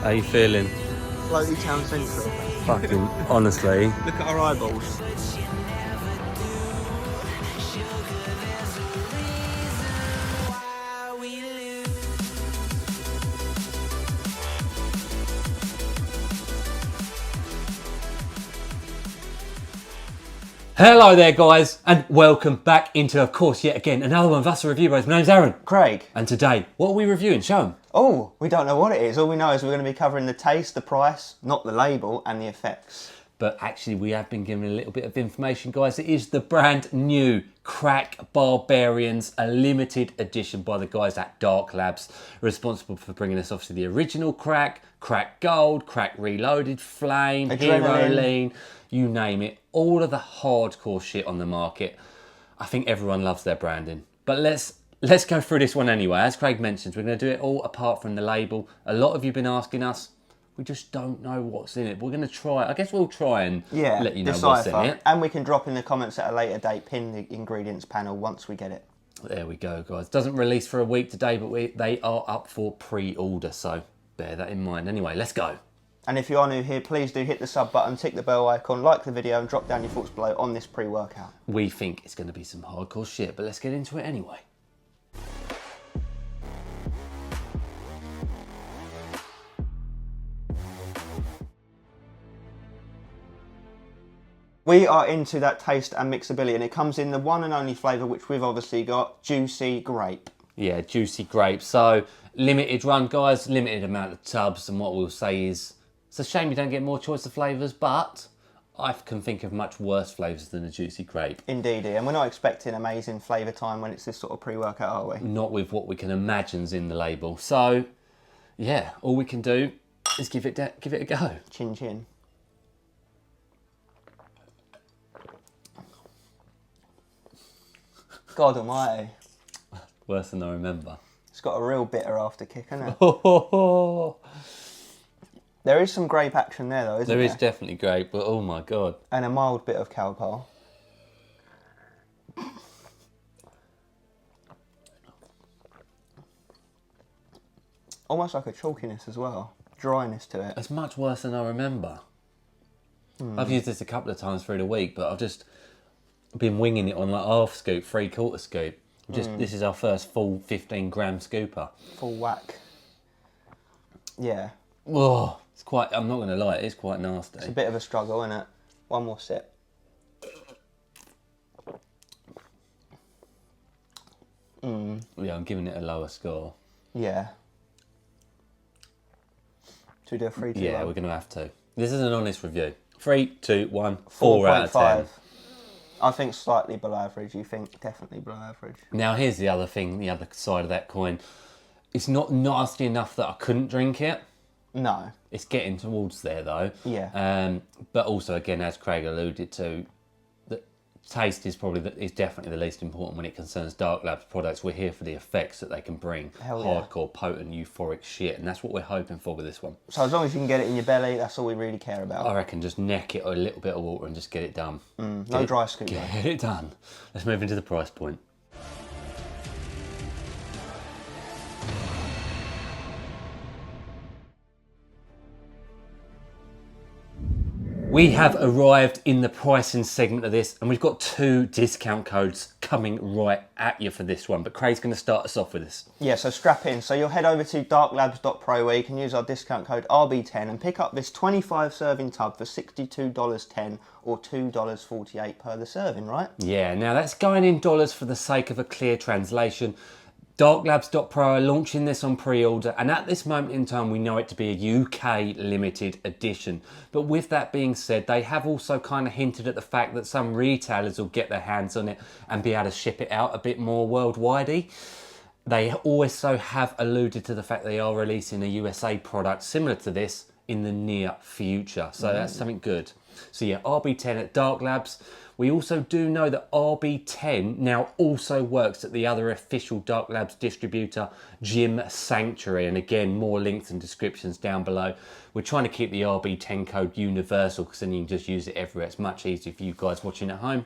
How you feeling? Floaty Town Central. Fucking honestly. Look at our eyeballs. Hello there guys, and welcome back into, of course, yet again, another one of us, a review boys. My name's Aaron. Craig. And today, what are we reviewing? Show them. Oh, we don't know what it is. All we know is we're going to be covering the taste, the price, not the label, and the effects. But actually, we have been given a little bit of information, guys. It is the brand new Crack Barbarians, a limited edition by the guys at Dark Labs, responsible for bringing us obviously the original Crack, Crack Gold, Crack Reloaded, Flame, Hero Lean, you name it. All of the hardcore shit on the market. I think everyone loves their branding. But let's go through this one anyway. As Craig mentions, we're going to do it all apart from the label. A lot of you have been asking us. We just don't know what's in it. We're going to try. I guess we'll try and let you know decipher. What's in it. And we can drop in the comments at a later date, pin the ingredients panel once we get it. There we go, guys. Doesn't release for a week today, but they are up for pre-order. So bear that in mind. Anyway, let's go. And if you are new here, please do hit the sub button, tick the bell icon, like the video, and drop down your thoughts below on this pre-workout. We think it's going to be some hardcore shit, but let's get into it anyway. We are into that taste and mixability, and it comes in the one and only flavour which we've obviously got, Juicy Grape. Yeah, Juicy Grape. So, limited run, guys, limited amount of tubs, and what we'll say is, it's a shame you don't get more choice of flavours, but I can think of much worse flavours than a Juicy Grape. Indeedy, and we're not expecting amazing flavour time when it's this sort of pre-workout, are we? Not with what we can imagine's in the label. So, yeah, all we can do is give it a go. Chin chin. God almighty. Worse than I remember. It's got a real bitter after kick, hasn't it? There There is some grape action there though, isn't there? There is definitely grape, but oh my God. And a mild bit of cowpole. Almost like a chalkiness as well. Dryness to it. It's much worse than I remember. I've used this a couple of times through the week, but I've just been winging it on like half scoop, 3/4 scoop. This is our first full 15-gram scooper. Full whack. Yeah. Oh, it's quite, I'm not going to lie, it is quite nasty. It's a bit of a struggle, isn't it? One more sip. Yeah, I'm giving it a lower score. Yeah. Should we do a 3, 2, Yeah, 1? we're going to have to. This is an honest review. 3, 2, 1, 4 out of 10. I think slightly below average. You think definitely below average. Now here's the other thing, the other side of that coin. It's not nasty enough that I couldn't drink it. No. It's getting towards there though. Yeah. But also again, as Craig alluded to, the taste is definitely the least important when it concerns Dark Labs products. We're here for the effects that they can bring. Hell yeah. Hardcore, potent, euphoric shit, and that's what we're hoping for with this one. So as long as you can get it in your belly, that's all we really care about. I reckon just neck it or a little bit of water and just get it done. No dry scoop. Get it done. Let's move into the price point. We have arrived in the pricing segment of this, and we've got 2 discount codes coming right at you for this one. But Craig's going to start us off with this. Yeah, so strap in. So you'll head over to darklabs.pro where you can use our discount code RB10 and pick up this 25 serving tub for $62.10 or $2.48 per the serving, right? Yeah, now that's going in dollars for the sake of a clear translation. Darklabs.pro are launching this on pre-order, and at this moment in time we know it to be a UK limited edition. But with that being said, they have also kind of hinted at the fact that some retailers will get their hands on it and be able to ship it out a bit more worldwide. They also have alluded to the fact they are releasing a USA product similar to this in the near future, so that's something good. So yeah, RB10 at Dark Labs. We also do know that RB10 now also works at the other official Dark Labs distributor, Gym Sanctuary. And again, more links and descriptions down below. We're trying to keep the RB10 code universal because then you can just use it everywhere. It's much easier for you guys watching at home.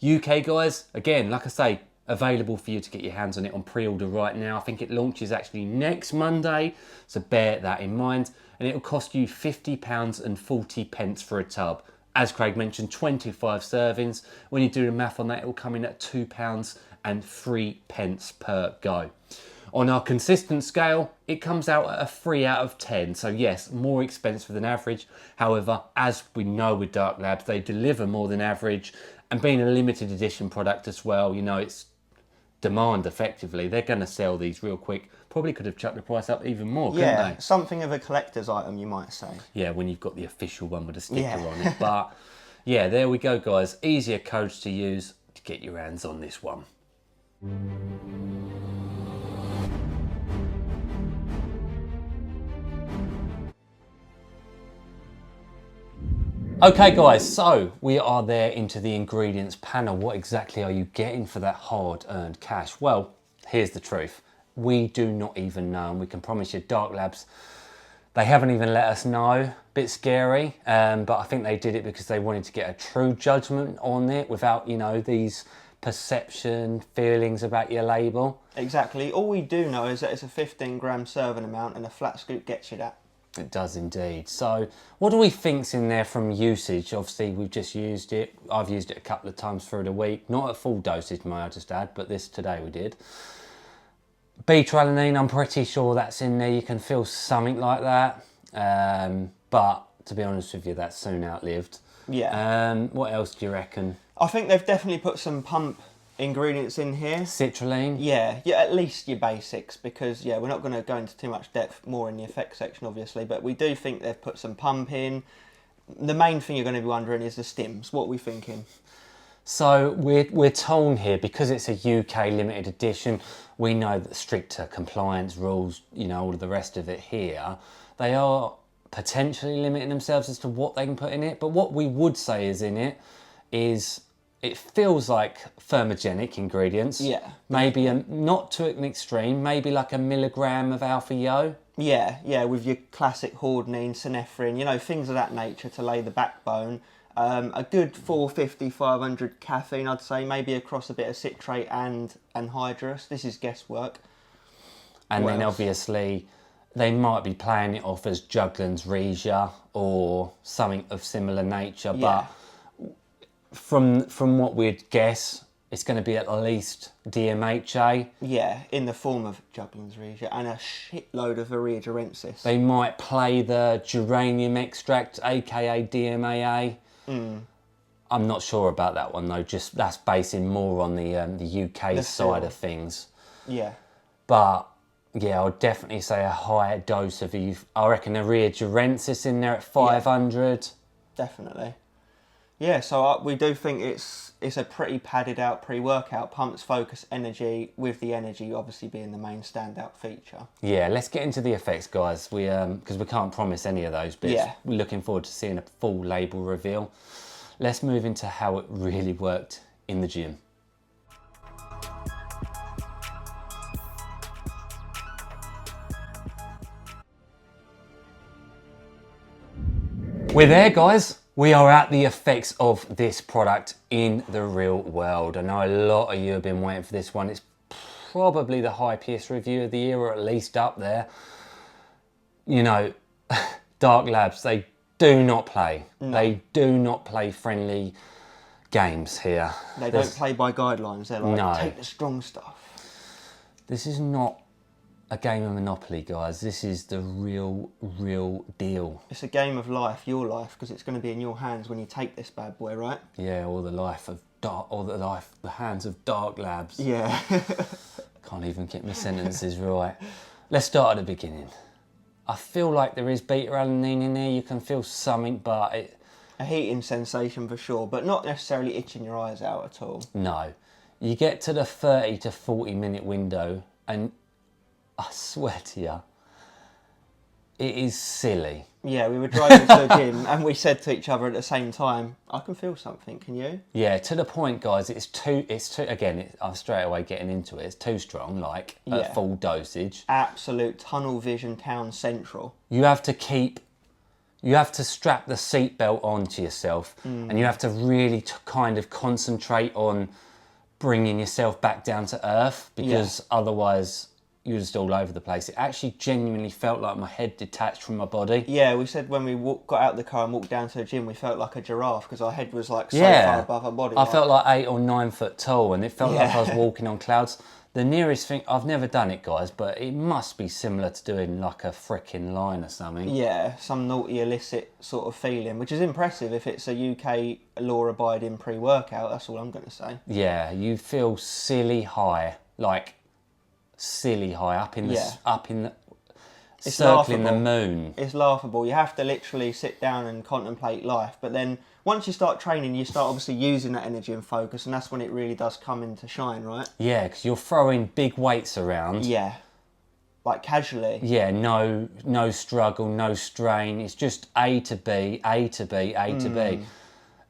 UK guys, again, like I say, available for you to get your hands on it on pre-order right now. I think it launches actually next Monday, so bear that in mind. And it'll cost you £50.40 for a tub. As Craig mentioned, 25 servings. When you do the math on that, it will come in at £2.03 per go. On our consistent scale, it comes out at a 3 out of 10. So yes, more expensive than average. However, as we know with Dark Labs, they deliver more than average. And being a limited edition product as well, you know, it's demand effectively. They're going to sell these real quick. Probably could have chucked the price up even more, couldn't they? Something of a collector's item, you might say. Yeah, when you've got the official one with a sticker on it. But yeah, there we go, guys. Easier codes to use to get your hands on this one. Okay guys, so we are there into the ingredients panel. What exactly are you getting for that hard-earned cash? Well, here's the truth. We do not even know, and we can promise you Dark Labs, they haven't even let us know. Bit scary, but I think they did it because they wanted to get a true judgment on it without, you know, these perception, feelings about your label. Exactly. All we do know is that it's a 15-gram serving amount and a flat scoop gets you that. It does indeed. So what do we think's in there from usage? Obviously we've just used it. I've used it a couple of times through the week. Not at full dosage, may I just add, but this today we did. Beta-alanine, I'm pretty sure that's in there. You can feel something like that. But to be honest with you, that's soon outlived. Yeah. What else do you reckon? I think they've definitely put some pump ingredients in here. Citrulline? Yeah, at least your basics, because yeah, we're not going to go into too much depth more in the effects section obviously, but we do think they've put some pump in. The main thing you're going to be wondering is the stims. What are we thinking? So we're told here, because it's a UK limited edition, we know that stricter compliance rules, you know, all of the rest of it here, they are potentially limiting themselves as to what they can put in it. But what we would say is in it is, it feels like thermogenic ingredients. Yeah. Maybe not to an extreme, maybe like a milligram of alpha yo. Yeah, with your classic hordenine, synephrine, you know, things of that nature to lay the backbone. A good 450, 500 caffeine, I'd say, maybe across a bit of citrate and anhydrous. This is guesswork. And then obviously they might be playing it off as Juglans Regia or something of similar nature, Yeah. but from what we'd guess, it's going to be at least DMHA. Yeah, in the form of Juglans Regia and a shitload of Varia durensis. They might play the geranium extract, aka DMAA. I'm not sure about that one though. Just that's basing more on the UK side of things. Yeah. But yeah, I would definitely say a higher dose of I reckon a Varia durensis in there at 500. Definitely. Yeah, so we do think it's a pretty padded out pre-workout. Pumps, focus, energy, with the energy obviously being the main standout feature. Yeah, let's get into the effects, guys. Because we can't promise any of those bits. Yeah. We're looking forward to seeing a full label reveal. Let's move into how it really worked in the gym. We're there, guys. We are at the effects of this product in the real world. I know a lot of you have been waiting for this one. It's probably the high PS review of the year, or at least up there. You know, Dark Labs, they do not play. No. They do not play friendly games here. They don't play by guidelines. They're like, take the strong stuff. This is not a game of Monopoly, guys. This is the real deal. It's a game of life, your life, because it's going to be in your hands when you take this bad boy, right? Yeah, or the hands of Dark Labs. Yeah. Can't even get my sentences right. Let's start at the beginning. I feel like there is beta-alanine in there. You can feel something, but a heating sensation for sure, but not necessarily itching your eyes out at all. No. You get to the 30 to 40 minute window and I swear to you, it is silly. Yeah, we were driving to the gym and we said to each other at the same time, I can feel something, can you? Yeah, to the point, guys, it's too, again, I'm straight away getting into it, it's too strong, like, at full dosage. Absolute tunnel vision town central. You have to strap the seatbelt onto yourself and you have to really kind of concentrate on bringing yourself back down to earth, because otherwise you're just all over the place. It actually genuinely felt like my head detached from my body. Yeah, we said when we got out of the car and walked down to the gym, we felt like a giraffe because our head was like so far above our body. I felt like 8 or 9 foot tall, and it felt like I was Yeah. walking on clouds. The nearest thing, I've never done it, guys, but it must be similar to doing like a frickin' line or something. Yeah, some naughty illicit sort of feeling, which is impressive if it's a UK law-abiding pre-workout. That's all I'm going to say. Yeah, you feel silly high, like silly high, up in the It's circling the laughable. moon. It's laughable. You have to literally sit down and contemplate life. But then once you start training, you start obviously using that energy and focus, and that's when it really does come into shine, right? Yeah, because you're throwing big weights around. Yeah. Like casually. Yeah, no struggle, no strain. It's just A to B, A to B, A to B.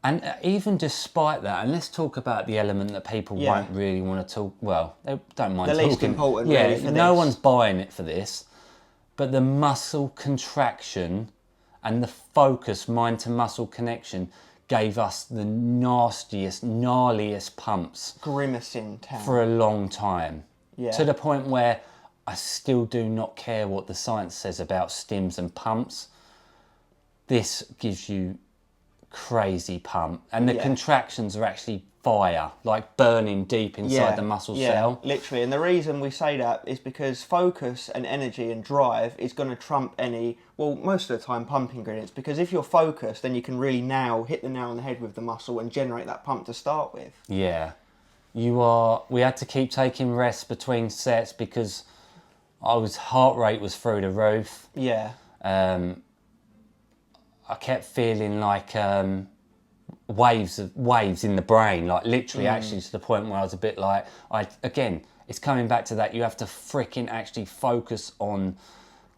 And even despite that, and let's talk about the element that people won't really want to talk. Well, they don't mind The talking. least important, yeah, really, for no this. one's buying it for this. But the muscle contraction and the focus, mind to muscle connection, gave us the nastiest, gnarliest pumps Grimacing town. for a long time. Yeah. To the point where I still do not care what the science says about stims and pumps. This gives you crazy pump, and the contractions are actually fire, like burning deep inside the muscle cell. Literally. And the reason we say that is because focus and energy and drive is going to trump any, well, most of the time, pump ingredients. Because if you're focused, then you can really hit the nail on the head with the muscle and generate that pump to start with. Yeah. We had to keep taking rests between sets because heart rate was through the roof. Yeah. I kept feeling like waves in the brain, like literally actually to the point where I was a bit like, again, it's coming back to that. You have to freaking actually focus on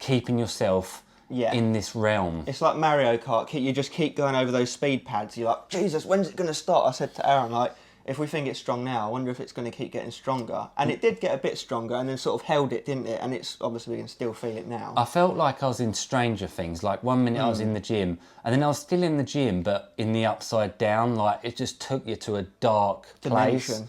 keeping yourself in this realm. It's like Mario Kart. You just keep going over those speed pads. You're like, Jesus, when's it going to start? I said to Aaron, like, if we think it's strong now, I wonder if it's going to keep getting stronger. And it did get a bit stronger and then sort of held it, didn't it? And it's obviously we can still feel it now. I felt like I was in Stranger Things. Like 1 minute I was in the gym, and then I was still in the gym, but in the upside down. Like it just took you to a dark place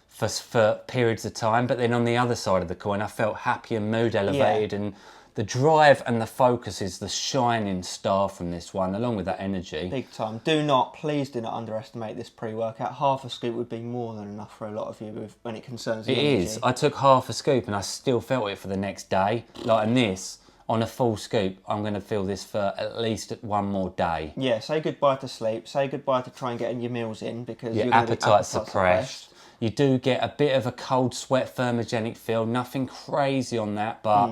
for periods of time. But then on the other side of the coin, I felt happy and mood elevated, and the drive and the focus is the shining star from this one, along with that energy. Big time. Please do not underestimate this pre-workout. Half a scoop would be more than enough for a lot of you when it concerns the energy. It is. I took half a scoop and I still felt it for the next day. Like in this, on a full scoop, I'm going to feel this for at least one more day. Yeah, say goodbye to sleep. Say goodbye to try and getting your meals in because your you're going to be appetite suppressed. You do get a bit of a cold sweat thermogenic feel, nothing crazy on that, but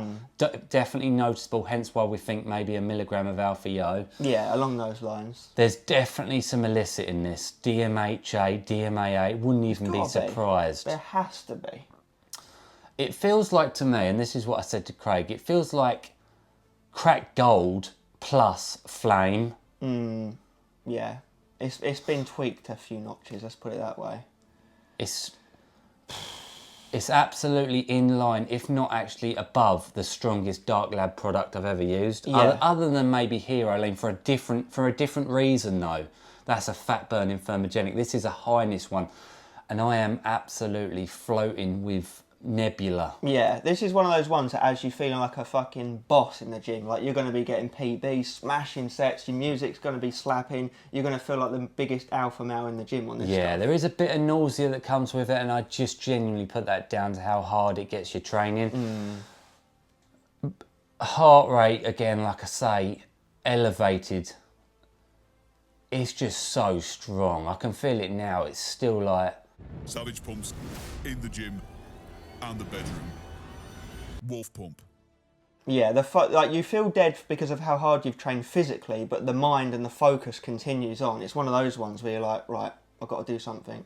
definitely noticeable, hence why we think maybe 1 milligram of alpha yo. Yeah, along those lines. There's definitely some illicit in this, DMHA, DMAA, wouldn't even be surprised. There has to be. It feels like to me, and this is what I said to Craig, it feels like cracked gold plus flame. Yeah, it's been tweaked a few notches, let's put it that way. It's absolutely in line, if not actually above, the strongest Dark Lab product I've ever used. Yeah. Other than maybe Hero Lean for a different reason though. That's a fat burning thermogenic. This is a highness one, and I am absolutely floating with Nebula. Yeah, this is one of those ones that has you feeling like a fucking boss in the gym. Like you're going to be getting PBs, smashing sets, your music's going to be slapping, you're going to feel like the biggest alpha male in the gym on this stuff. There is a bit of nausea that comes with it, and I just genuinely put that down to how hard it gets your training. Heart rate, again, like I say, elevated. It's just so strong. I can feel it now. It's still like... Savage pumps in the gym and the bedroom. Wolf pump. Yeah, like you feel dead because of how hard you've trained physically, but the mind and the focus continues on. It's one of those ones where you're like, right, I've got to do something.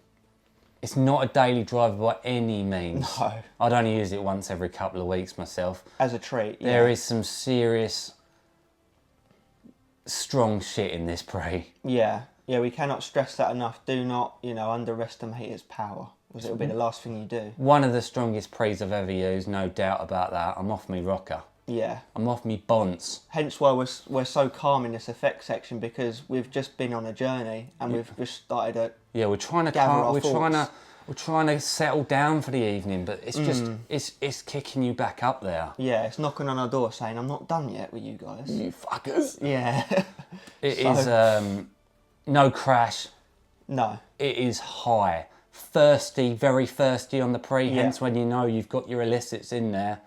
It's not a daily driver by any means. No. I'd only use it once every couple of weeks myself. As a treat, yeah. There is some serious, strong shit in this pre. Yeah, we cannot stress that enough. Do not, underestimate its power. Because it'll be the last thing you do. One of the strongest pre's I've ever used, no doubt about that. I'm off me rocker. Yeah. I'm off me bonds. Hence why we're so calm in this effect section, because we've just been on a journey and we've just started to we're trying to gather our thoughts. or trying to settle down for the evening, but it's just, it's kicking you back up there. Yeah, it's knocking on our door saying, I'm not done yet with you guys. You fuckers. Yeah. It is no crash. No. It is high. Thirsty, very thirsty on the pre, Yeah. hence when you know you've got your illicits in there.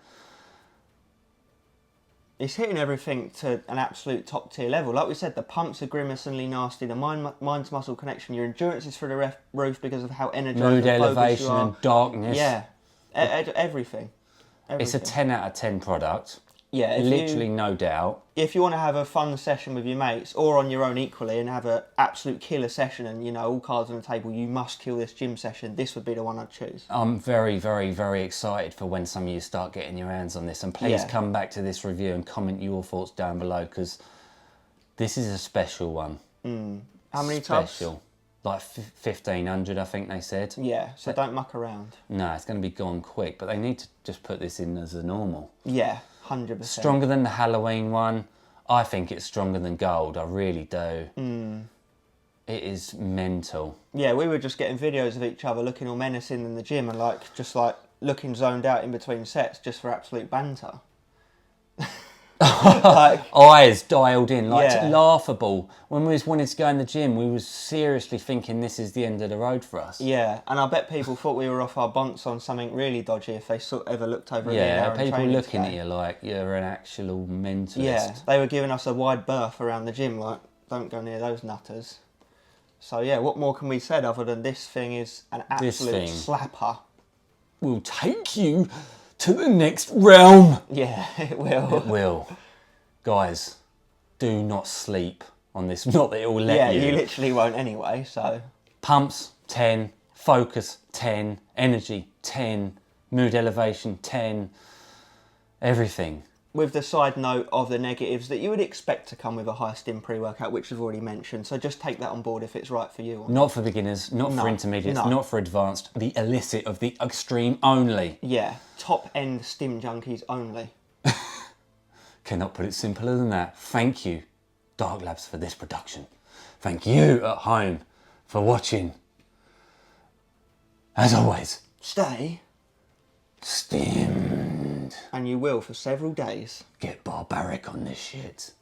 It's hitting everything to an absolute top tier level. Like we said, the pumps are grimacingly nasty, the mind-to-muscle connection, your endurance is through the roof because of how energized Mood and focused elevation you are. and darkness. Yeah, everything. It's a 10 out of 10 product. Yeah, literally no doubt. If you want to have a fun session with your mates or on your own equally and have an absolute killer session and, you know, all cards on the table, you must kill this gym session, this would be the one I'd choose. I'm very, very, very excited for when some of you start getting your hands on this. And please come back to this review and comment your thoughts down below, because this is a special one. How many Special. tubs? Like 1,500, I think they said. Yeah, so don't muck around. No, it's going to be gone quick, but they need to just put this in as a normal. Yeah, 100%. Stronger than the Halloween one. I think it's stronger than gold. I really do. It is mental. Yeah, we were just getting videos of each other looking all menacing in the gym and just looking zoned out in between sets just for absolute banter. Eyes dialed in, like Yeah. laughable. When we was wanting to go in the gym, we was seriously thinking this is the end of the road for us. Yeah, and I bet people thought we were off our bunks on something really dodgy if they ever looked over Yeah, at people looking at you like you're an actual mentalist. Yeah, they were giving us a wide berth around the gym, like, don't go near those nutters. So yeah, what more can we say other than this thing is an absolute slapper? Will take you to the next realm. Yeah, it will. It will. Guys, do not sleep on this. Not that it will let you. Yeah, you literally won't anyway, so. Pumps, 10. Focus, 10. Energy, 10. Mood elevation, 10. Everything. With the side note of the negatives that you would expect to come with a high stim pre-workout, which we've already mentioned. So just take that on board if it's right for you. Not for beginners, not for intermediates, not for advanced. The illicit of the extreme only. Yeah, top-end stim junkies only. Cannot put it simpler than that. Thank you, Dark Labs, for this production. Thank you at home for watching. As always, Stay. stimmed. And you will for several days. Get barbaric on this shit.